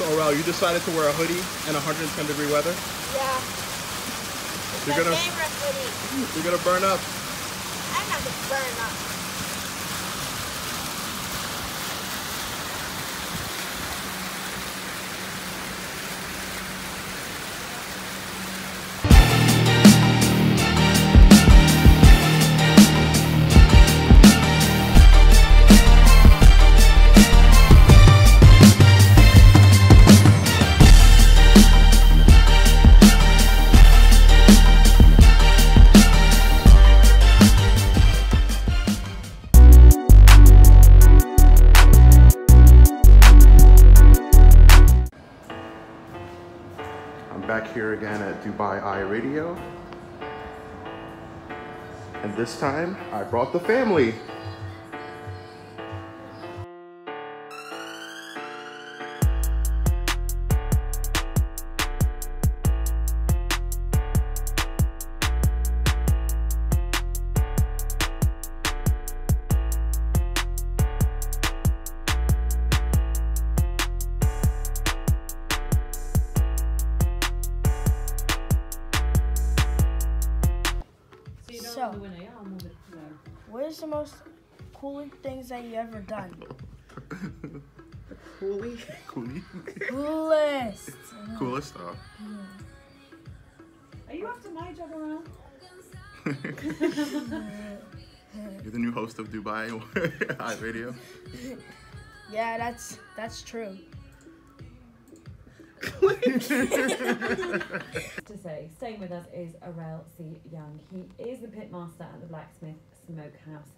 So Orelle, you decided to wear a hoodie in 110-degree weather? Yeah. You're gonna, favorite hoodie. You're gonna burn up. I'm not gonna burn up. Back here again at Dubai Eye Radio, and this time I brought the family. So, what is the most coolest things that you ever done? Coolest? Coolest stuff. Are you after my job, Orelle? You're the new host of Dubai Eye Radio. Yeah, that's true. To say, staying with us is Orelle C. Young. He is the pitmaster at the Blacksmith Smokehouse,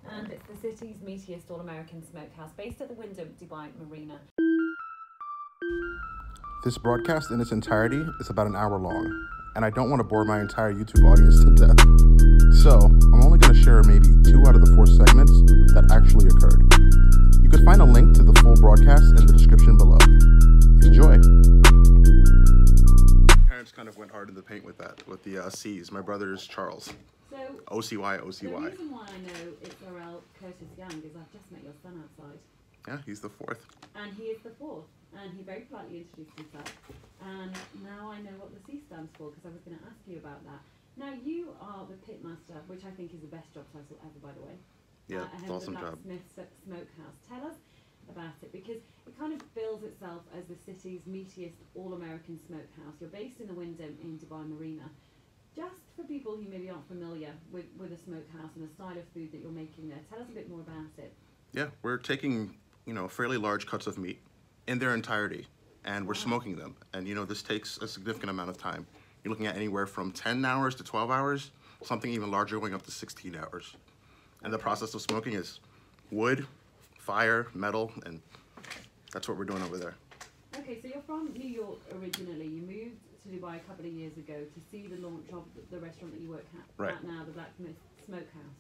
and it's the city's meatiest all-American smokehouse based at the Wyndham Dubai Marina. This broadcast in its entirety is about an hour long, and I don't want to bore my entire YouTube audience to death. So, I'm only going to share maybe 2 out of the 4 segments that actually occurred. You can find a link to the full broadcast in the description below. Enjoy. Parents kind of went hard in the paint with that, with the C's. My brother is Charles. So, OCY, OCY. The reason why I know it's Orelle Curtis Young is I've just met your son outside. Yeah, he's the 4th. And he is the 4th. And he very politely introduced himself. And now I know what the C stands for, because I was going to ask you about that. Now, you are the pitmaster, which I think is the best job title ever, by the way. Yeah, ahead awesome of the job. Blacksmith Smokehouse. Tell us about it, because it kind of bills itself as the city's meatiest all-American smokehouse. You're based in the Wyndham in Dubai Marina. Just for people who maybe aren't familiar with a smokehouse and the style of food that you're making there, tell us a bit more about it. Yeah, we're taking, fairly large cuts of meat in their entirety, and we're smoking them. And, this takes a significant amount of time. You're looking at anywhere from 10 hours to 12 hours, something even larger going up to 16 hours. And the process of smoking is wood, fire, metal, and that's what we're doing over there. Okay, so you're from New York originally. You moved to Dubai a couple of years ago to see the launch of the restaurant that you work at now, the Blacksmith Smokehouse.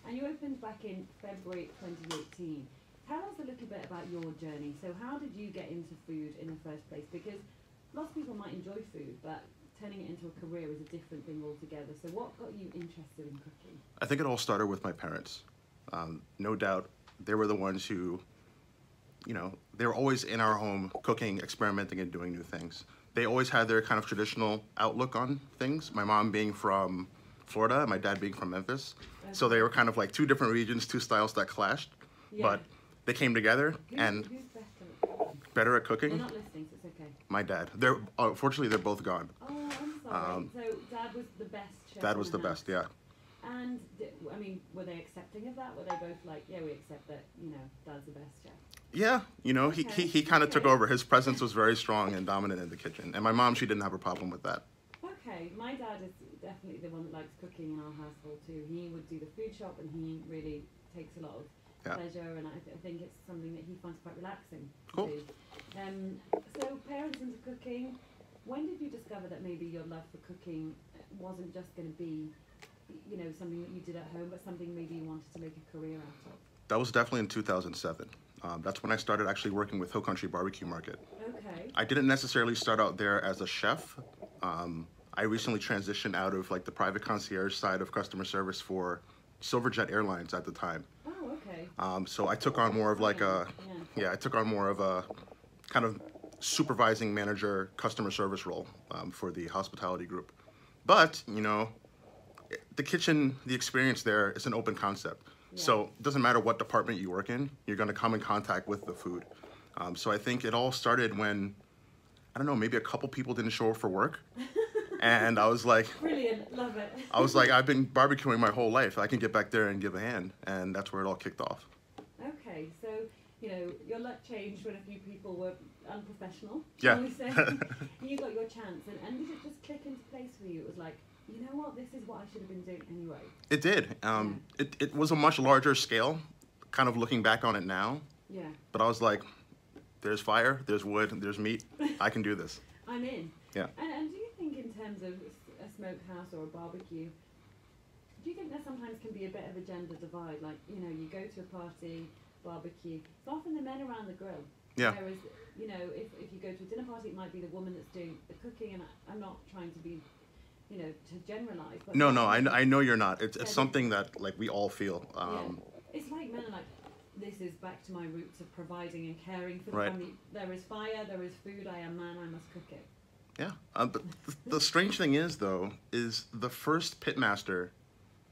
And you opened back in February 2018. Tell us a little bit about your journey. So how did you get into food in the first place? Because lots of people might enjoy food, but turning it into a career is a different thing altogether. So what got you interested in cooking? I think it all started with my parents. No doubt, they were the ones who, they were always in our home cooking, experimenting, and doing new things. They always had their kind of traditional outlook on things. My mom being from Florida, and my dad being from Memphis. Okay. So they were kind of like 2 different regions, 2 styles that clashed. Yeah. But they came together. Who's better at cooking? They're not listening, so it's okay. My dad. Unfortunately, they're both gone. Oh, I'm sorry. So Dad was the best chef. Dad was the best, yeah. And, were they accepting of that? Were they both like, yeah, we accept that, Dad's the best chef? Yeah, he kind of took over. His presence was very strong and dominant in the kitchen. And my mom, she didn't have a problem with that. Okay, my dad is definitely the one that likes cooking in our household too. He would do the food shop, and he really takes a lot of pleasure, and I think it's something that he finds quite relaxing to do. So parents into cooking, when did you discover that maybe your love for cooking wasn't just going to be, something that you did at home, but something maybe you wanted to make a career out of? That was definitely in 2007. That's when I started actually working with Hill Country Barbecue Market. Okay. I didn't necessarily start out there as a chef. I recently transitioned out of like the private concierge side of customer service for Silverjet Airlines at the time. Oh, okay. So I took on more of like I took on more of a kind of supervising manager customer service role for the hospitality group. But, you know, the kitchen, the experience there is an open concept. Yeah. So it doesn't matter what department you work in, you're going to come in contact with the food. So I think it all started when, I don't know, maybe a couple people didn't show up for work. And I was like, brilliant, love it. I was like, I've been barbecuing my whole life. I can get back there and give a hand. And that's where it all kicked off. Okay, so, you know, your luck changed when a few people were unprofessional, yeah. shall we say. And you got your chance. And did it just click into place for you? It was like, you know what, this is what I should have been doing anyway. It did. It was a much larger scale, kind of looking back on it now. Yeah. But I was like, there's fire, there's wood, there's meat. I can do this. I'm in. Yeah. And do you think in terms of a smokehouse or a barbecue, do you think there sometimes can be a bit of a gender divide? Like, you know, you go to a party, barbecue, it's often the men around the grill. Yeah. Whereas, you know, if you go to a dinner party, it might be the woman that's doing the cooking, and I'm not trying to be, you know, to generalize. But no, I know you're not. It's something that, like, we all feel. It's like men are like, this is back to my roots of providing and caring for the right. family. There is fire, there is food, I am man, I must cook it. Yeah. But the strange thing is, though, is the first pitmaster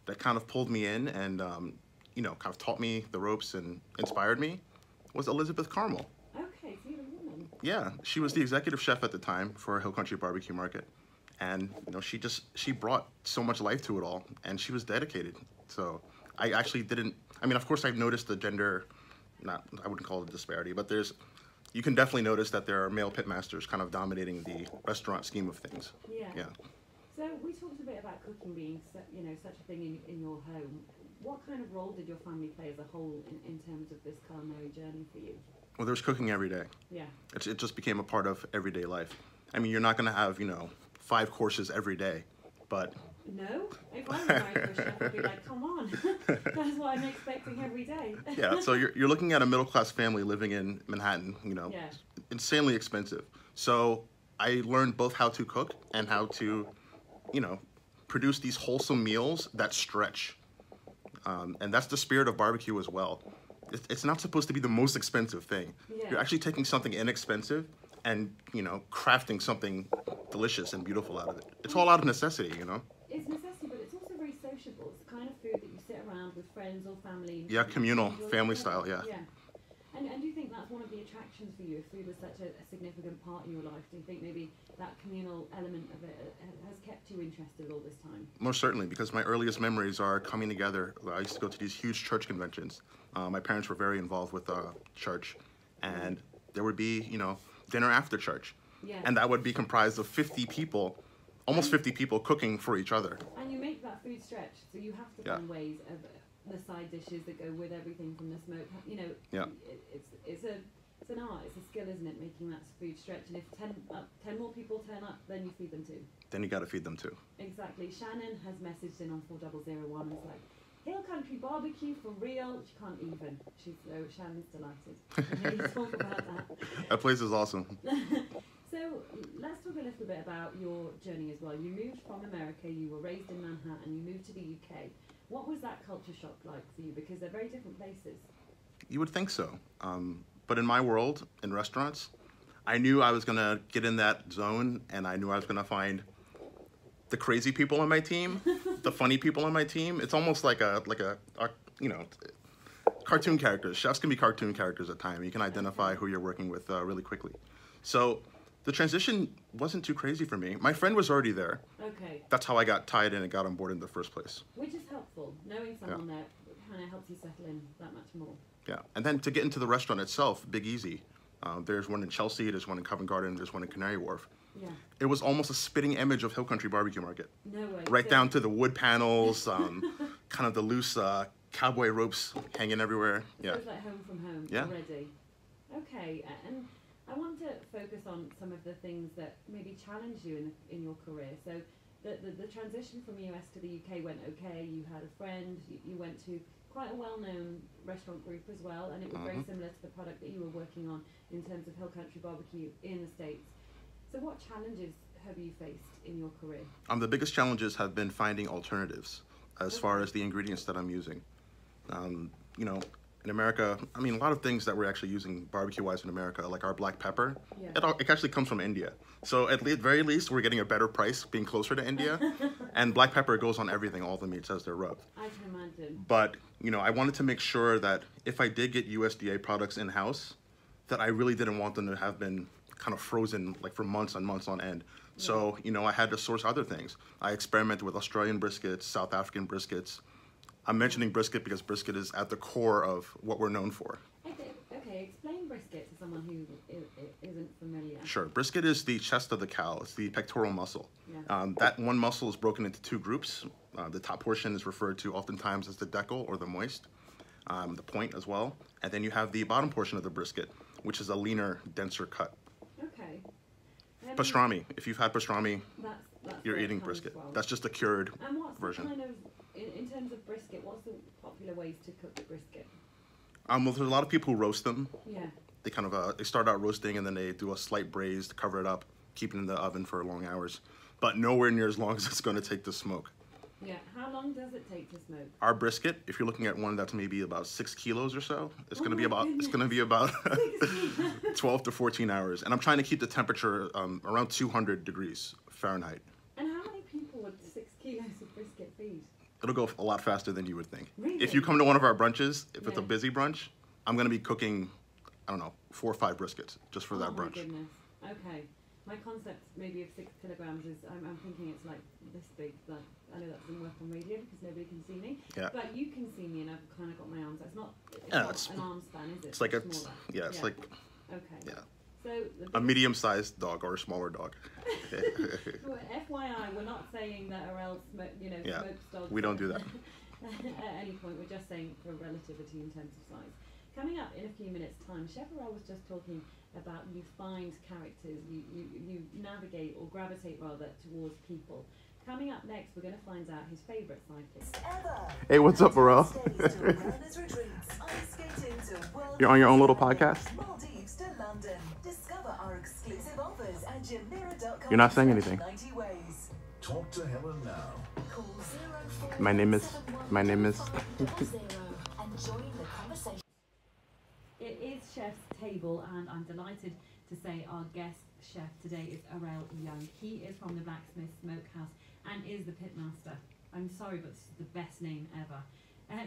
that kind of pulled me in and, you know, kind of taught me the ropes and inspired me was Elizabeth Carmel. Okay, so you're a woman. Yeah. She was the executive chef at the time for Hill Country Barbecue Market. And, you know, she brought so much life to it all, and she was dedicated. So I actually didn't, I mean, of course I've noticed the gender, I wouldn't call it a disparity, but you can definitely notice that there are male pitmasters kind of dominating the restaurant scheme of things. Yeah. Yeah. So we talked a bit about cooking being, you know, such a thing in your home. What kind of role did your family play as a whole in terms of this culinary journey for you? Well, there was cooking every day. Yeah. It just became a part of everyday life. I mean, you're not going to have, you know, 5 courses every day, but... No? If I was married to a chef, I'd be like, come on, that's what I'm expecting every day. Yeah, so you're looking at a middle-class family living in Manhattan, you know, yeah. Insanely expensive. So I learned both how to cook and how to, you know, produce these wholesome meals that stretch. And that's the spirit of barbecue as well. It's not supposed to be the most expensive thing. Yeah. You're actually taking something inexpensive and, you know, crafting something delicious and beautiful out of it. It's all out of necessity, you know? It's necessity, but it's also very sociable. It's the kind of food that you sit around with friends or family. Yeah, communal, family style, yeah. Yeah. And do you think that's one of the attractions for you? If food was such a significant part in your life, do you think maybe that communal element of it has kept you interested all this time? Most certainly, because my earliest memories are coming together. I used to go to these huge church conventions. My parents were very involved with church, and there would be, you know, dinner after church. Yeah. And that would be comprised of 50 people, almost 50 people cooking for each other. And you make that food stretch, so you have to find ways of the side dishes that go with everything from the smoke. You know, it's an art, it's a skill, isn't it, making that food stretch. And if 10 more people turn up, then you feed them too. Then you got to feed them too. Exactly. Shannon has messaged in on 4001 and it's like, Hill Country barbecue for real. She can't even. Shannon's delighted. We need to talk about that. That place is awesome. So let's talk a little bit about your journey as well. You moved from America, you were raised in Manhattan, you moved to the UK. What was that culture shock like for you? Because they're very different places. You would think so. But in my world, in restaurants, I knew I was going to get in that zone, and I knew I was going to find the crazy people on my team, the funny people on my team. It's almost like a you know, cartoon characters. Chefs can be cartoon characters at times. You can identify who you're working with really quickly. So the transition wasn't too crazy for me. My friend was already there. Okay. That's how I got tied in and got on board in the first place. Which is helpful. Knowing someone there kind of helps you settle in that much more. Yeah. And then to get into the restaurant itself, Big Easy. There's one in Chelsea, there's one in Covent Garden, there's one in Canary Wharf. Yeah. It was almost a spitting image of Hill Country Barbecue Market. No way. Right down to the wood panels, kind of the loose cowboy ropes hanging everywhere. Yeah. It was like home from home already. Okay, and I want to focus on some of the things that maybe challenged you in your career. So the transition from US to the UK went okay. You had a friend. You went to quite a well-known restaurant group as well, and it was very similar to the product that you were working on in terms of Hill Country Barbecue in the States. So what challenges have you faced in your career? The biggest challenges have been finding alternatives as far as the ingredients that I'm using. You know, in America, I mean, a lot of things that we're actually using barbecue-wise in America, like our black pepper, Yeah. it actually comes from India. So at the very least, we're getting a better price being closer to India. And black pepper goes on everything, all the meats as they're rubbed. I can imagine. But, you know, I wanted to make sure that if I did get USDA products in-house, that I really didn't want them to have been kind of frozen like for months and months on end. Yeah. So, you know, I had to source other things. I experimented with Australian briskets, South African briskets. I'm mentioning brisket because brisket is at the core of what we're known for. Okay, explain brisket to someone who isn't familiar. Sure. Brisket is the chest of the cow. It's the pectoral muscle. Yeah. That one muscle is broken into two groups. The top portion is referred to oftentimes as the decal or the moist, the point as well. And then you have the bottom portion of the brisket, which is a leaner, denser cut. Okay. Pastrami. If you've had pastrami, that's you're eating brisket. Well. That's just a cured version. And what's the kind of, in terms of brisket, what's the popular ways to cook the brisket? Well, there's a lot of people who roast them. Yeah. They kind of, they start out roasting and then they do a slight braise to cover it up, keep it in the oven for long hours. But nowhere near as long as it's going to take to smoke. Yeah. How long does it take to smoke? Our brisket, if you're looking at one that's maybe about 6 kilos or so, it's going to be about 12 to 14 hours. And I'm trying to keep the temperature around 200 degrees Fahrenheit. And how many people would 6 kilos of brisket feed? It'll go a lot faster than you would think. Really? If you come to one of our brunches, if it's a busy brunch, I'm going to be cooking, I don't know, 4 or 5 briskets just for that brunch. Oh my goodness. Okay. My concept maybe of 6 kilograms is, I'm thinking it's like this big, but I know that doesn't work on radio because nobody can see me. Yeah. But you can see me and I've kind of got my arms. It's not an arm span, is it? It's like it's like, okay. Yeah. So a medium-sized dog or a smaller dog. Well, FYI, we're not saying that Orelle smokes dogs. We don't do that. At any point, we're just saying for relativity in terms of size. Coming up in a few minutes' time, Chef Orelle was just talking about you find characters, you navigate or gravitate rather towards people. Coming up next, we're going to find out his favourite sidekick. Hey, what's up, Orelle? You're on your own little podcast? You're not saying anything. Talk to Helen now. My name is. It is Chef's Table, and I'm delighted to say our guest chef today is Orelle Young. He is from the Blacksmith Smokehouse and is the Pitmaster. I'm sorry, but this is the best name ever.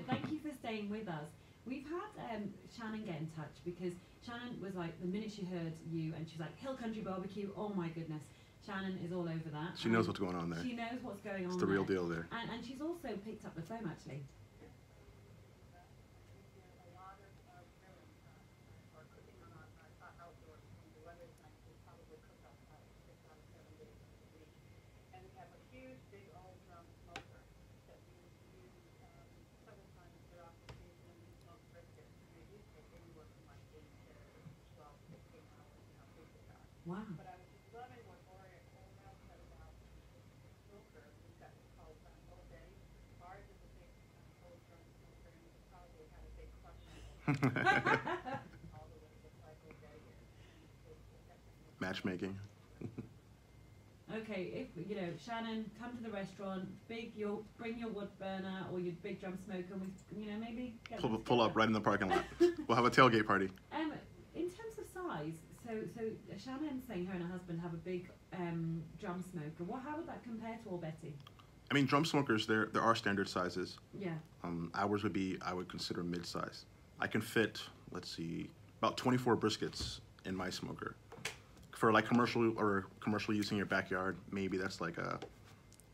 Thank you for staying with us. We've had Shannon get in touch because Shannon was like, the minute she heard you, and she's like, Hill Country Barbecue, oh my goodness. Shannon is all over that. She knows what's going on there. She knows what's going on. It's the real deal there. And she's also picked up the phone, actually. Wow. But I was just loving what Orelle said about smoker. We've got this called all day. Ours is a big cold drum smoker, and we probably had a big question. All the way to cycle day. Matchmaking. Okay, if you know, Shannon, come to the restaurant. You'll bring your wood burner or your big drum smoker. We, maybe get pull up right in the parking lot. We'll have a tailgate party. In terms of size. So Shannon's saying her and her husband have a big drum smoker. How would that compare to Betty? I mean, drum smokers, there are standard sizes. Yeah. Ours would be, I would consider mid-size. I can fit, let's see, about 24 briskets in my smoker. For like commercial use in your backyard, maybe that's like a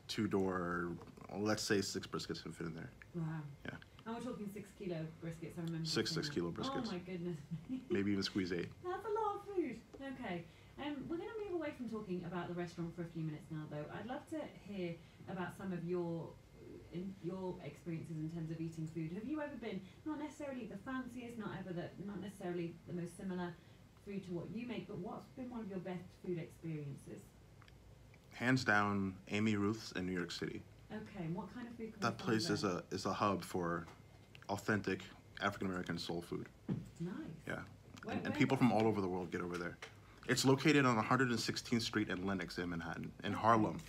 2-door, let's say 6 briskets can fit in there. Wow. Yeah. And we're talking 6 kilo briskets, I remember. 6 kilo briskets. Oh my goodness. Maybe even squeeze 8. That's a lot of food. Okay. We're going to move away from talking about the restaurant for a few minutes now, though. I'd love to hear about some of your experiences in terms of eating food. Have you ever been, not necessarily the fanciest, not necessarily the most similar food to what you make, but what's been one of your best food experiences? Hands down, Amy Ruth's in New York City. Okay, and what kind of food can that place is a hub for authentic African American soul food. Nice. Yeah. And people from all over the world get over there. It's located on 116th Street in Lenox in Manhattan, in Harlem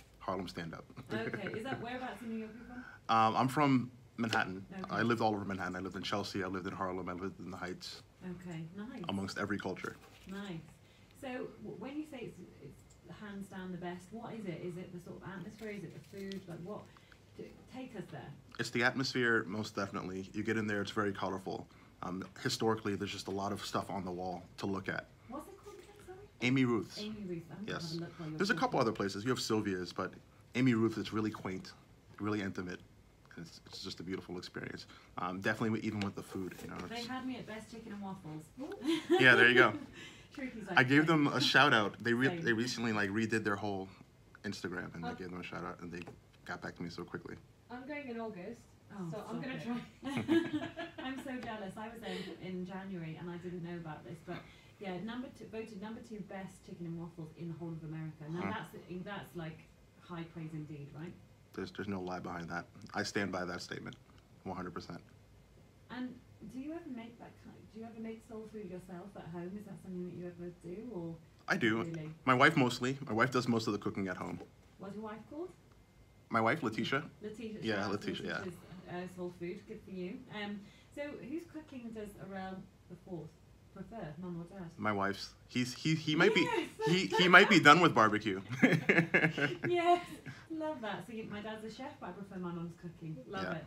stand up. Okay, is that whereabouts in New York you're from? I'm from Manhattan. Okay. I lived all over Manhattan. I lived in Chelsea, I lived in Harlem, I lived in the Heights. Okay, nice. Amongst every culture. Nice. So when you say it's hands down the best, what is it? Is it the sort of atmosphere? Is it the food? Like what? Take us there. It's the atmosphere, most definitely. You get in there, it's very colorful. Historically, there's just a lot of stuff on the wall to look at. What's it called again, sorry? Amy Ruth's. Amy Ruth. Yes. There's a couple other places. You have Sylvia's, but Amy Ruth is really quaint, really intimate. It's just a beautiful experience. Definitely even with the food, you know. They had me at Best Chicken and Waffles. Yeah, there you go. Like, I gave them a shout out. They recently like redid their whole Instagram, and I gave them a shout out, and they got back to me so quickly. I'm going in August, so I'm going to try. try. I'm so jealous. I was there in January and I didn't know about this, but yeah, voted number 2 best chicken and waffles in the whole of America. Now that's like high praise indeed, right? There's no lie behind that. I stand by that statement, 100%. And do you ever make do you ever make soul food yourself at home? Is that something that you ever do, or? I do. Really? My wife mostly. My wife does most of the cooking at home. What's your wife called? My wife, Letitia. Letitia. Yeah, Letitia. Yeah. Soul food, good for you. So whose cooking does Orelle the fourth prefer, mum or dad? My wife's. He might be he might be done with barbecue. Yes, love that. So my dad's a chef, but I prefer my mum's cooking. Love it.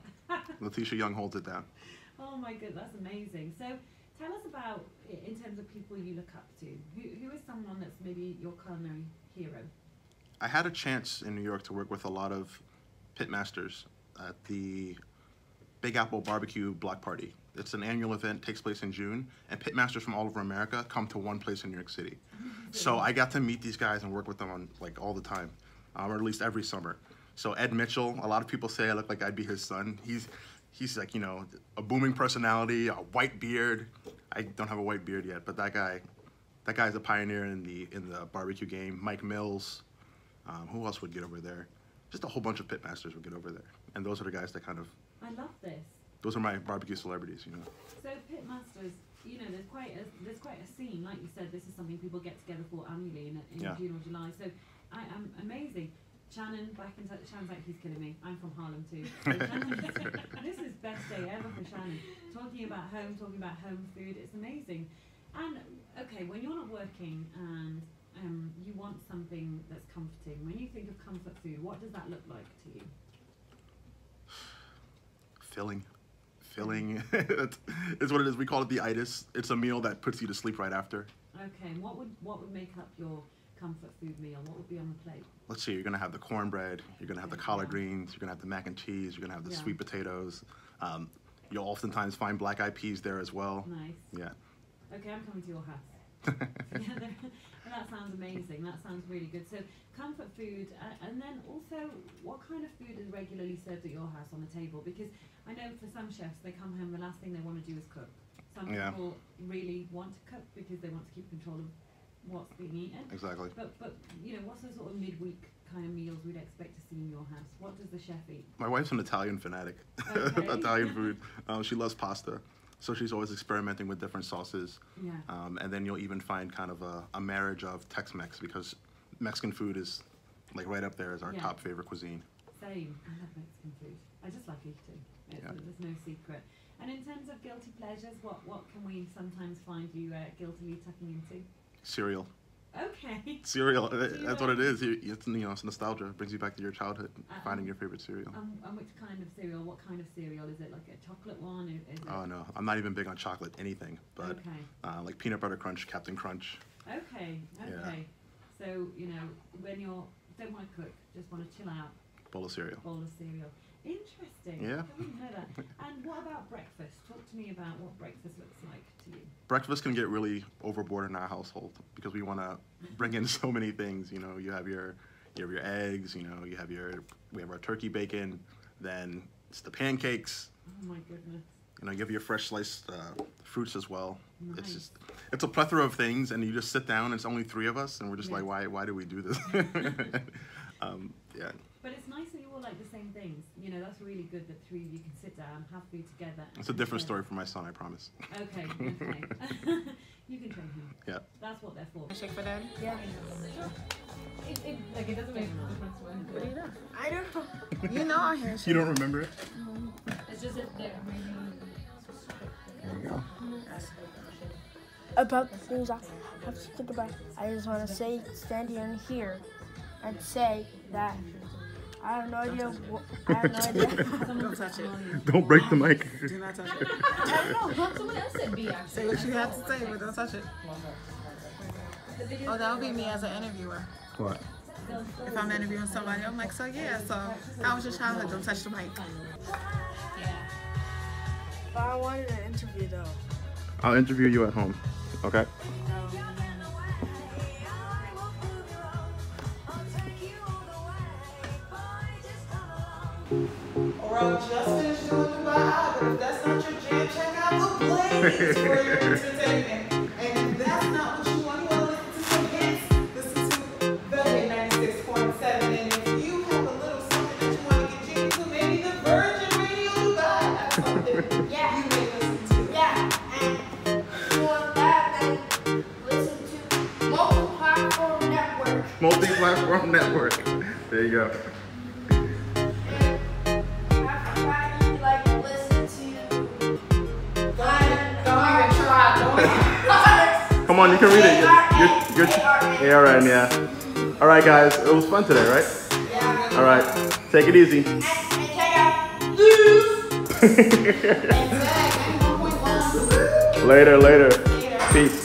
Letitia Young holds it down. Oh my god, that's amazing. So tell us about, in terms of people you look up to, who is someone that's maybe your culinary hero? I had a chance in New York to work with a lot of pitmasters at the Big Apple Barbecue Block Party. It's an annual event, takes place in June, and pitmasters from all over America come to one place in New York City. So I got to meet these guys and work with them on like all the time, or at least every summer. So Ed Mitchell, a lot of people say I look like I'd be his son. He's like, you know, a booming personality, a white beard. I don't have a white beard yet, but that guy's a pioneer in the barbecue game. Mike Mills. Who else would get over there? Just a whole bunch of pitmasters would get over there, and those are the guys that kind of. I love this. Those are my barbecue celebrities, you know. So pitmasters, you know, there's quite a scene. Like you said, this is something people get together for annually in June or July. So I'm amazing. Shannon, back in touch. Shannon's like, he's killing me. I'm from Harlem too. So this is best day ever for Shannon. Talking about home food. It's amazing. And okay, when you're not working and you want something that's comforting, when you think of comfort food, what does that look like to you? Filling it's what it is. We call it the itis. It's a meal that puts you to sleep right after. Okay, and what would make up your comfort food meal? What would be on the plate? Let's see, you're gonna have the cornbread, you're gonna have the collard greens, you're gonna have the mac and cheese, you're gonna have the sweet potatoes. You'll oftentimes find black eyed peas there as well. Nice. Yeah. Okay, I'm coming to your house. Yeah, that sounds amazing. That sounds really good. So comfort food, and then also what kind of food is regularly served at your house on the table? Because I know for some chefs, they come home, the last thing they want to do is cook. Some people really want to cook because they want to keep control of what's being eaten. Exactly. But you know, what's the sort of midweek kind of meals we'd expect to see in your house? What does the chef eat? My wife's an Italian fanatic. Okay. Italian food. She loves pasta. So she's always experimenting with different sauces. Yeah. And then you'll even find kind of a marriage of Tex-Mex, because Mexican food is like right up there as our top favorite cuisine. Same. I love Mexican food. I just like eating. There's no secret. And in terms of guilty pleasures, what can we sometimes find you guiltily tucking into? Cereal. Okay. Cereal. That's what it is. It's nostalgia. It brings you back to your childhood, finding your favorite cereal. And which kind of cereal? What kind of cereal? Is it like a chocolate one? Is it... Oh no, I'm not even big on chocolate anything, but like peanut butter crunch, Captain Crunch. Okay. Yeah. So you know, when you don't want to cook, just want to chill out. Bowl of cereal. Interesting. Yeah. I didn't know that. And what about breakfast? Talk to me about what breakfast looks like to you. Breakfast can get really overboard in our household because we want to bring in so many things. You know, you have your eggs. You know, we have our turkey bacon. Then it's the pancakes. Oh my goodness. You know, you have your fresh sliced fruits as well. Nice. It's a plethora of things, and you just sit down. And it's only 3 of us, and we're just like, why do we do this? Yeah. But it's nice that you all like the same things. You know, that's really good that 3 of you can sit down, have food together. It's a different story for my son, I promise. Okay. You can train him. Yeah. That's what they're for. Shake for them? Yeah. It doesn't make a difference. What do you know? I don't know. You know I handshake. You don't remember it? It's just that they're really. There you go. About the things I have to think about, I just want to say, stand here and say that I have no idea. I have no idea. Don't touch it. Don't break the mic. Do not touch it. I don't know. Someone else said B. Say what you have to say, but don't touch it. Oh, that would be me as an interviewer. What? If I'm interviewing somebody, I'm like, so yeah, so how was your childhood? Don't touch the mic. But I wanted an interview though. I'll interview you at home. Okay. Orelle just finished doing Dubai, but if that's not your jam, check out the Blaze for your entertainment. And if that's not what you want to listen to some hits, listen to Velvet 96.7. And if you have a little something that you want to get jiggy to, maybe the Virgin Radio Dubai, that's something Yeah. you may listen to. Yeah, and if you want that, then listen to Multi-Platform Network. Multi-platform network. There you go. After that, you like listen to. Don't even try. Come on, you can read it. You're ARN, yeah. All right, guys. It was fun today, right? Yeah. All right. Take it easy. And check out Lose. Later. Peace.